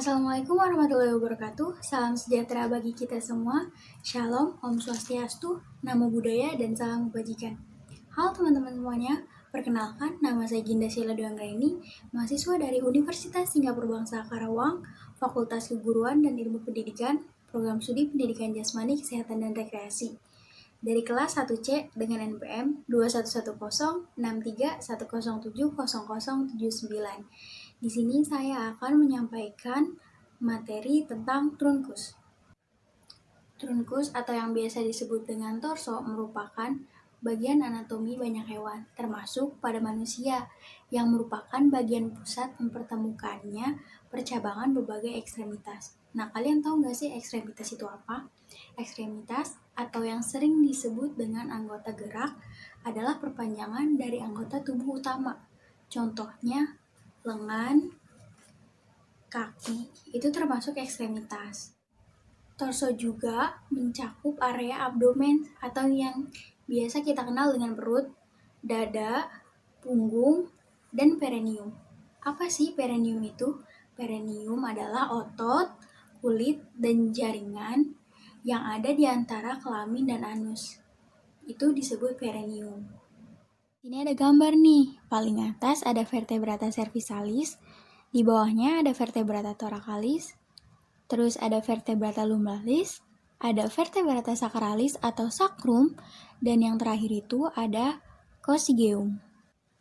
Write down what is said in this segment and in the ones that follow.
Assalamualaikum warahmatullahi wabarakatuh. Salam sejahtera bagi kita semua. Shalom, Om Swastiastu, Namo Buddhaya, dan salam kebajikan. Halo teman-teman semuanya, perkenalkan nama saya Ginda Sheila Dwi Anggraini, mahasiswa dari Universitas Singapura Bangsa Karawang, Fakultas Keguruan dan Ilmu Pendidikan, Program Studi Pendidikan Jasmani, Kesehatan dan Rekreasi. Dari kelas 1C dengan NPM 21106310700079. Di sini saya akan menyampaikan materi tentang trunkus. Trunkus atau yang biasa disebut dengan torso merupakan bagian anatomi banyak hewan, termasuk pada manusia, yang merupakan bagian pusat mempertemukannya percabangan berbagai ekstremitas. Nah, kalian tahu nggak sih ekstremitas itu apa? Ekstremitas atau yang sering disebut dengan anggota gerak adalah perpanjangan dari anggota tubuh utama. Contohnya, lengan, kaki, itu termasuk ekstremitas. Torso juga mencakup area abdomen atau yang biasa kita kenal dengan perut, dada, punggung, dan perineum. Apa sih perineum itu? Perineum adalah otot, kulit, dan jaringan yang ada di antara kelamin dan anus. Itu disebut perineum. Ini ada gambar nih. Paling atas ada vertebrata cervicalis, di bawahnya ada vertebrata thoracalis, terus ada vertebrata lumbalis, ada vertebrata sacralis atau sacrum, dan yang terakhir itu ada coccygeum.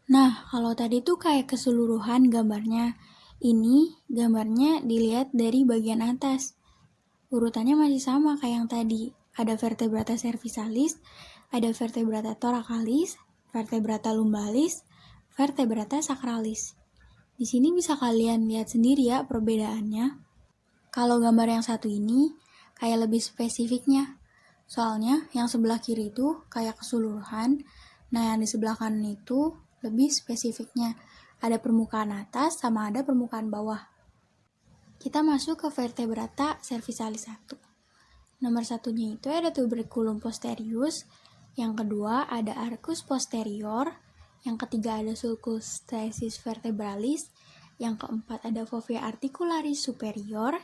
Nah, kalau tadi tuh kayak keseluruhan gambarnya. Ini gambarnya dilihat dari bagian atas. Urutannya masih sama kayak yang tadi. Ada vertebrata cervicalis, ada vertebrata thoracalis, vertebrata lumbalis, vertebrata sacralis. Di sini bisa kalian lihat sendiri ya perbedaannya. Kalau gambar yang satu ini kayak lebih spesifiknya. Soalnya yang sebelah kiri itu kayak keseluruhan, nah yang di sebelah kanan itu lebih spesifiknya. Ada permukaan atas sama ada permukaan bawah. Kita masuk ke vertebrata cervicalis 1. Nomor satunya itu ada tuberculum posterius, yang kedua ada arcus posterior, yang ketiga ada sulcus stenosis vertebralis, yang keempat ada fovea articularis superior,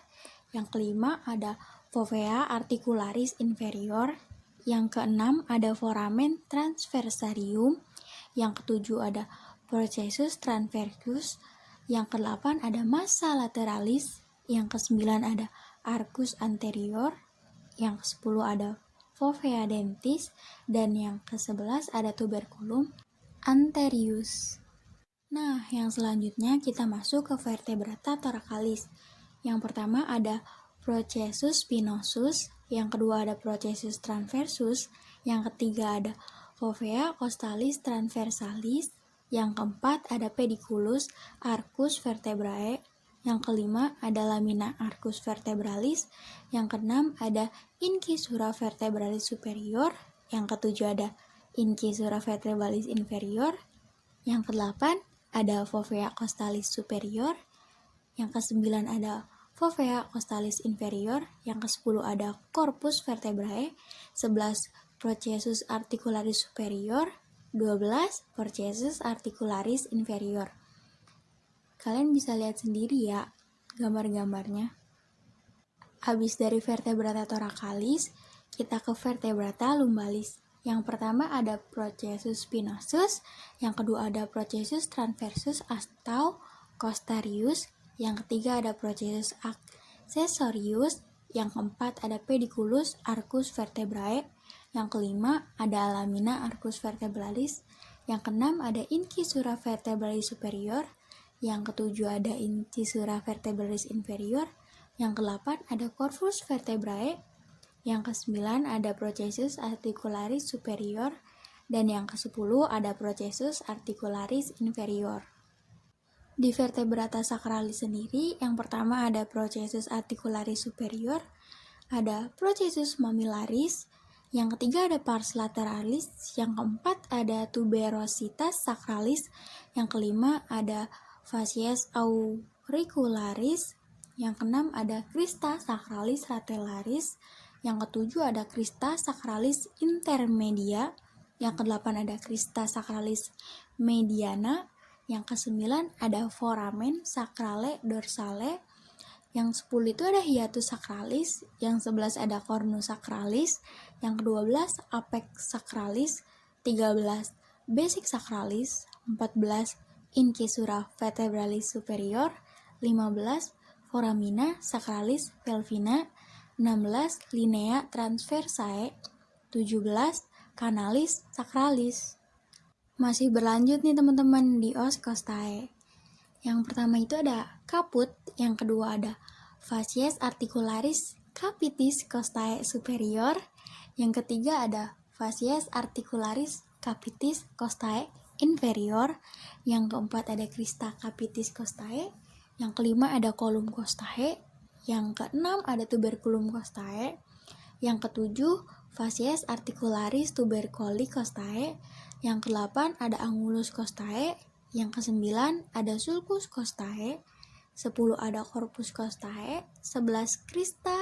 yang kelima ada fovea articularis inferior, yang keenam ada foramen transversarium, yang ketujuh ada processus transversus, yang kedelapan ada massa lateralis, yang kesembilan ada arcus anterior, yang ke-10 ada fovea dentis, dan yang ke-11 ada tuberculum anterius. Nah, yang selanjutnya kita masuk ke vertebrata thoracalis. Yang pertama ada processus spinosus, yang kedua ada processus transversus, yang ketiga ada fovea costalis transversalis, yang keempat ada pediculus arcus vertebrae, yang kelima ada lamina arcus vertebralis, yang keenam ada incisura vertebralis superior, yang ketujuh ada incisura vertebralis inferior, yang kedelapan ada fovea costalis superior, yang kesembilan ada fovea costalis inferior, yang ke-10 ada corpus vertebrae, 11 processus articularis superior, 12 processus articularis inferior. Kalian bisa lihat sendiri ya gambar-gambarnya. Habis dari vertebrata thoracalis, kita ke vertebrata lumbalis. Yang pertama ada processus spinosus, yang kedua ada processus transversus atau costarius, yang ketiga ada processus accessorius, yang keempat ada pediculus arcus vertebrae, yang kelima ada lamina arcus vertebralis, yang keenam ada incisura vertebralis superior, yang ketujuh ada incisura vertebralis inferior, yang kedelapan ada corpus vertebrae, yang ke-9 ada processus articularis superior, dan yang ke-10 ada processus articularis inferior. Di vertebrata sacralis sendiri, yang pertama ada processus articularis superior, ada processus mammillaris, yang ketiga ada pars lateralis, yang keempat ada tuberositas sacralis, yang kelima ada facies auricularis, yang keenam ada crista sacralis latellaris, yang ketujuh ada crista sacralis intermedia, yang kedelapan ada crista sacralis mediana, yang kesembilan ada foramen sacrale dorsale, Yang 10 itu ada hiatus sakralis, yang 11 ada cornus sakralis, yang ke-12 apex sakralis, 13 basic sakralis, 14 incisura vertebralis superior, 15 foramina sakralis pelvina, 16 linea transversae, 17 canalis sakralis. Masih berlanjut nih teman-teman di os costae. Yang pertama itu ada caput, yang kedua ada facies articularis capitis costae superior, yang ketiga ada facies articularis capitis costae inferior, yang keempat ada crista capitis costae, yang kelima ada column costae, yang keenam ada tuberculum costae, yang ketujuh facies articularis tubercoli costae, yang kedelapan ada angulus costae, yang kesembilan ada sulcus costae, 10 ada corpus costae, 11 crista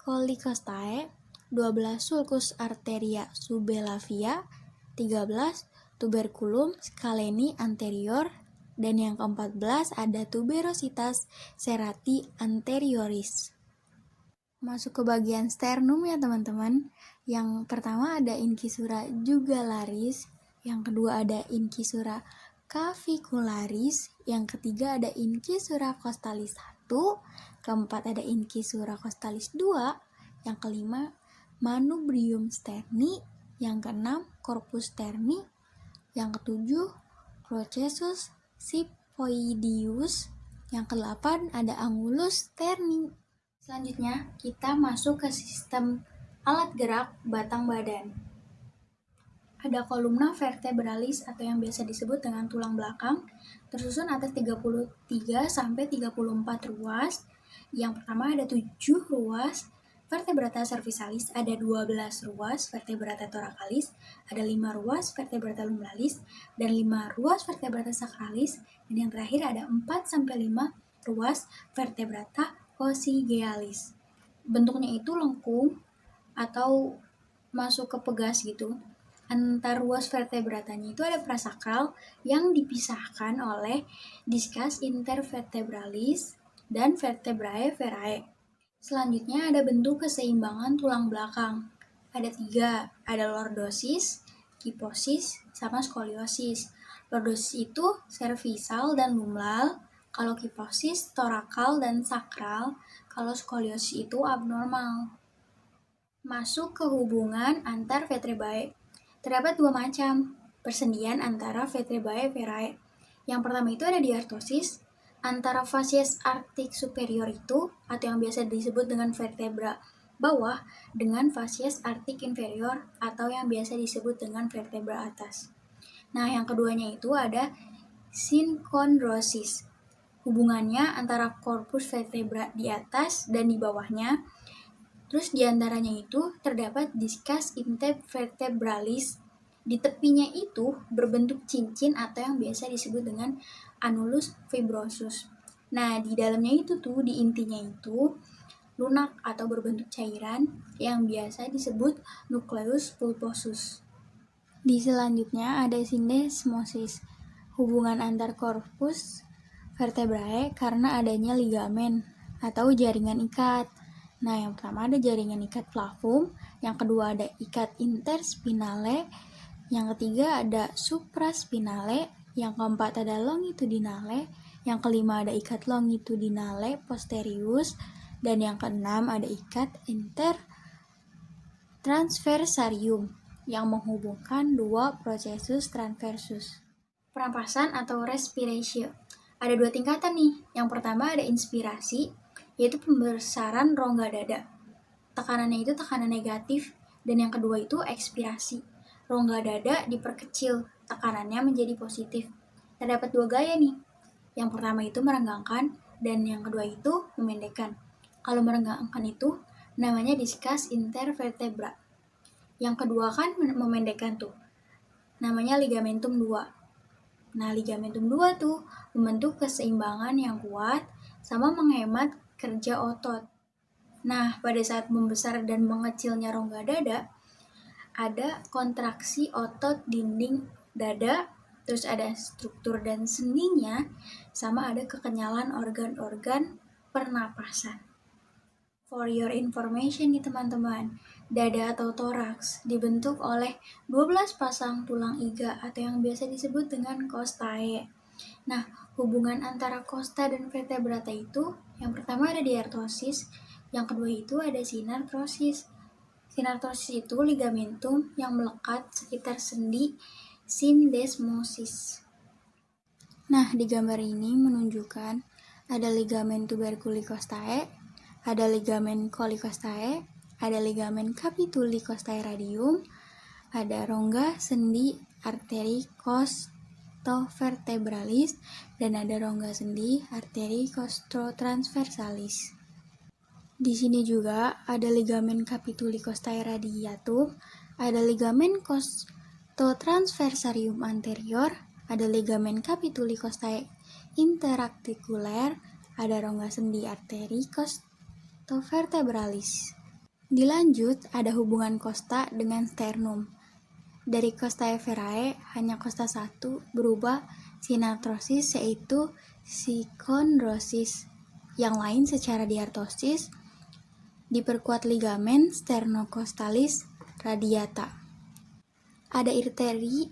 coli costae, 12 sulcus arteria subellavia, 13 tuberculum scaleni anterior, dan yang ke-14 ada tuberositas serrati anterioris. Masuk ke bagian sternum ya teman-teman. Yang pertama ada incisura jugularis, yang kedua ada incisura cavicularis, yang ketiga ada incisura costalis 1, keempat ada incisura costalis 2, yang kelima manubrium sterni, yang keenam corpus sterni, yang ketujuh processus siphoidius, yang kedelapan ada angulus sterni. Selanjutnya kita masuk ke sistem alat gerak batang badan. Ada kolumna vertebralis atau yang biasa disebut dengan tulang belakang, tersusun atas 33 sampai 34 ruas. Yang pertama ada 7 ruas vertebrata cervicalis, ada 12 ruas vertebrata thoracalis, ada 5 ruas vertebrata lumbalis, dan 5 ruas vertebrata sacralis, dan yang terakhir ada 4 sampai 5 ruas vertebrata coccygealis. Bentuknya itu lengkung atau masuk ke pegas gitu. Antar ruas vertebratanya itu ada prasakral yang dipisahkan oleh discus intervertebralis dan vertebrae verae. Selanjutnya ada bentuk keseimbangan tulang belakang. Ada 3, ada lordosis, kyphosis, sama skoliosis. Lordosis itu cervical dan lumbal, kalau kyphosis thoracal dan sakral, kalau skoliosis itu abnormal. Masuk ke hubungan antar vertebrae. Terdapat 2 macam persendian antara vertebrae verae. Yang pertama itu ada diartosis antara facies arctic superior itu atau yang biasa disebut dengan vertebra bawah dengan facies arctic inferior atau yang biasa disebut dengan vertebra atas. Nah, yang keduanya itu ada synchondrosis. Hubungannya antara korpus vertebra di atas dan di bawahnya. Terus diantaranya itu terdapat discus intervertebralis. Di tepinya itu berbentuk cincin atau yang biasa disebut dengan annulus fibrosus. Nah, di dalamnya itu tuh, di intinya itu lunak atau berbentuk cairan yang biasa disebut nucleus pulposus. Di selanjutnya ada syndesmosis, hubungan antar korpus vertebrae karena adanya ligamen atau jaringan ikat. Nah, yang pertama ada jaringan ikat flavum, yang kedua ada ikat interspinale, yang ketiga ada supraspinale, yang keempat ada longitudinale, yang kelima ada ikat longitudinale posterius, dan yang keenam ada ikat intertransversarium yang menghubungkan dua processus transversus. Pernapasan atau respiration. Ada 2 tingkatan nih. Yang pertama ada inspirasi, yaitu pembesaran rongga dada. Tekanannya itu tekanan negatif. Dan yang kedua itu ekspirasi. Rongga dada diperkecil, tekanannya menjadi positif. Terdapat 2 gaya nih. Yang pertama itu merenggangkan, dan yang kedua itu memendekkan. Kalau merenggangkan itu namanya discus intervertebra. Yang kedua kan memendekkan tuh, namanya ligamentum 2. Nah, ligamentum 2 tuh membentuk keseimbangan yang kuat sama menghemat kerja otot. Nah, pada saat membesar dan mengecilnya rongga dada, ada kontraksi otot dinding dada, terus ada struktur dan sendinya, sama ada kekenyalan organ-organ pernapasan. For your information nih teman-teman, dada atau toraks dibentuk oleh 12 pasang tulang iga atau yang biasa disebut dengan costae. Nah, hubungan antara costa dan vertebrata itu, yang pertama ada diartrosis, yang kedua itu ada sinartrosis. Sinartrosis itu ligamentum yang melekat sekitar sendi syndesmosis. Nah, di gambar ini menunjukkan ada ligamen tuberculi costae, ada ligamen coli costae, ada ligamen capituli costae radium, ada rongga sendi arteri costovertebralis, dan ada rongga sendi arteri costotransversalis. Di sini juga ada ligamen capituli costae radiatum, ada ligamen costotransversarium anterior, ada ligamen capituli costae interarticular, ada rongga sendi arteri costovertebralis. Dilanjut, ada hubungan costa dengan sternum. Dari costae verae, hanya costa 1 berubah sinartrosis, yaitu sichondrosis. Yang lain secara diartrosis diperkuat ligamen sternocostalis radiata. Ada arteri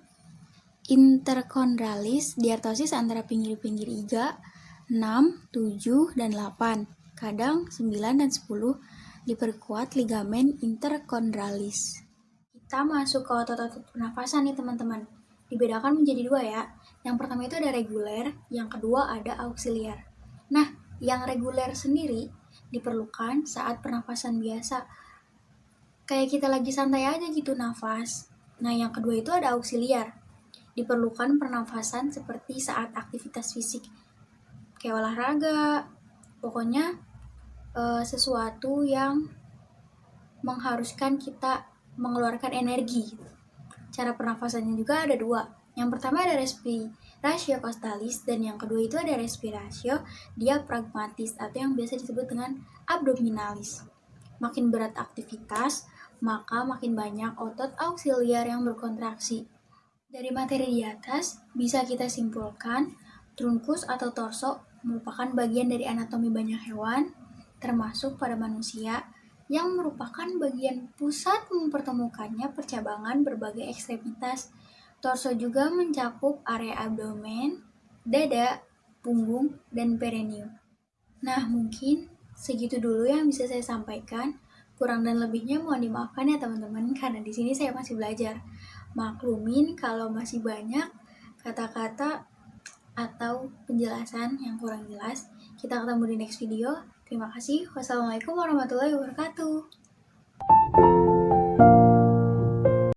interchondralis, diartrosis antara pinggir-pinggir iga 6, 7, dan 8. Kadang 9 dan 10 diperkuat ligamen interchondralis. Kita masuk ke otot-otot pernafasan nih teman-teman. Dibedakan menjadi 2 ya. Yang pertama itu ada reguler, yang kedua ada auxiliar. Nah, yang reguler sendiri diperlukan saat pernafasan biasa. Kayak kita lagi santai aja gitu nafas. Nah, yang kedua itu ada auxiliar. Diperlukan pernafasan seperti saat aktivitas fisik. Kayak olahraga. Pokoknya sesuatu yang mengharuskan kita mengeluarkan energi. Cara pernafasannya juga ada 2. Yang pertama ada respiratio costalis dan yang kedua itu ada respiratio diaphragmatis atau yang biasa disebut dengan abdominalis. Makin berat aktivitas, maka makin banyak otot auxiliar yang berkontraksi. Dari materi di atas, bisa kita simpulkan trunkus atau torso merupakan bagian dari anatomi banyak hewan, termasuk pada manusia, yang merupakan bagian pusat mempertemukannya percabangan berbagai ekstremitas. Torso juga mencakup area abdomen, dada, punggung, dan perineum. Nah, mungkin segitu dulu yang bisa saya sampaikan. Kurang dan lebihnya mohon dimaafkan ya teman-teman, karena di sini saya masih belajar. Maklumin kalau masih banyak kata-kata atau penjelasan yang kurang jelas. Kita ketemu di next video. Terima kasih. Wassalamualaikum warahmatullahi wabarakatuh.